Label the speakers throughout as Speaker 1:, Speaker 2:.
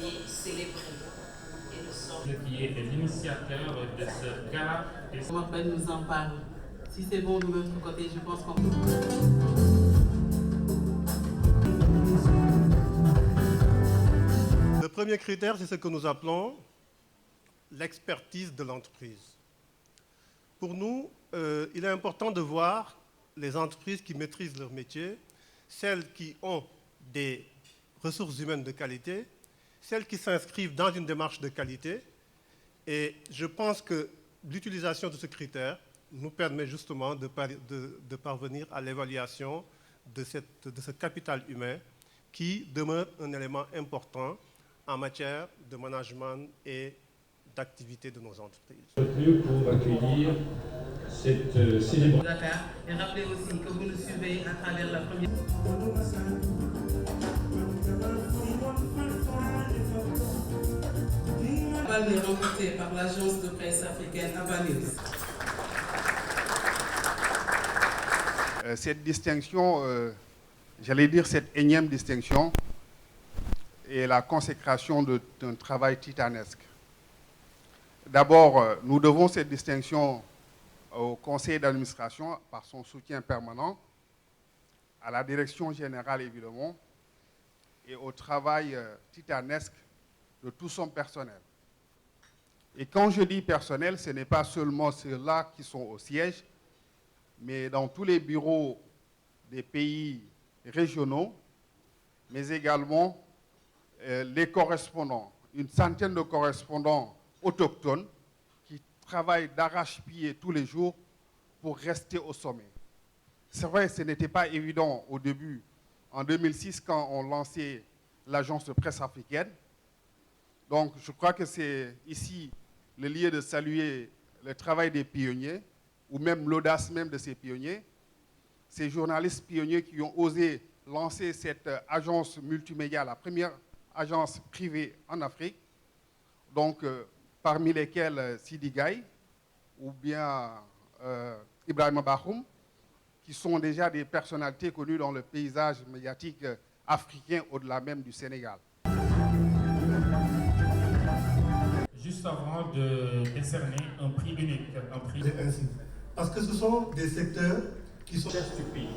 Speaker 1: et célébrer. Et nous sommes...
Speaker 2: Qui est l'initiateur de ce gala.
Speaker 3: On m'appelle, nous en parle. Si c'est bon de notre côté, je pense qu'on...
Speaker 4: Le premier critère, c'est ce que nous appelons l'expertise de l'entreprise. Pour nous, il est important de voir les entreprises qui maîtrisent leur métier, celles qui ont des ressources humaines de qualité, celles qui s'inscrivent dans une démarche de qualité. Et je pense que l'utilisation de ce critère nous permet justement de parvenir à l'évaluation de ce capital humain qui demeure un élément important en matière de management et d'activité de nos entreprises.
Speaker 2: Pour accueillir cette célébration.
Speaker 3: Dakar, et rappelez aussi que vous nous suivez à travers la première... Balle remportée par l'agence de presse africaine Avanews.
Speaker 5: Cette distinction, j'allais dire cette énième distinction, est la consécration d'un travail titanesque. D'abord, nous devons cette distinction au conseil d'administration par son soutien permanent, à la direction générale évidemment, et au travail titanesque de tout son personnel. Et quand je dis personnel, ce n'est pas seulement ceux-là qui sont au siège, mais dans tous les bureaux des pays régionaux, mais également les correspondants, une centaine de correspondants autochtones qui travaillent d'arrache-pied tous les jours pour rester au sommet. C'est vrai, ce n'était pas évident au début, en 2006, quand on lançait l'agence de presse africaine. Donc, je crois que c'est ici le lieu de saluer le travail des pionniers, ou même l'audace même de ces pionniers, ces journalistes pionniers qui ont osé lancer cette agence multimédia, la première agence privée en Afrique, donc parmi lesquels Sidi Gaye ou bien Ibrahima Bakhoum, qui sont déjà des personnalités connues dans le paysage médiatique africain au-delà même du Sénégal.
Speaker 2: Juste avant de décerner un prix unique, un prix...
Speaker 4: Parce que ce sont des secteurs qui sont...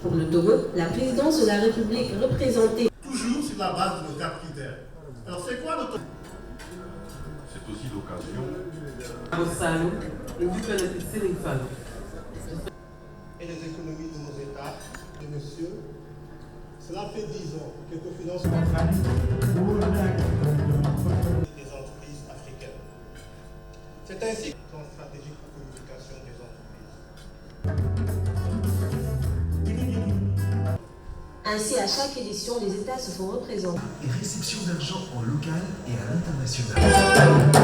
Speaker 6: Pour le Togo, la présidence de la République représentée...
Speaker 4: Toujours sur la base de nos 4 critères. Alors c'est quoi notre...
Speaker 7: C'est aussi l'occasion...
Speaker 4: Et les économies de nos États, et monsieur, cela fait 10 ans que Cofinance des entreprises africaines. C'est ainsi que le plan stratégique de communication des entreprises.
Speaker 6: Ainsi, à chaque édition, les États se font représenter.
Speaker 8: Et réception d'argent en local et à l'international.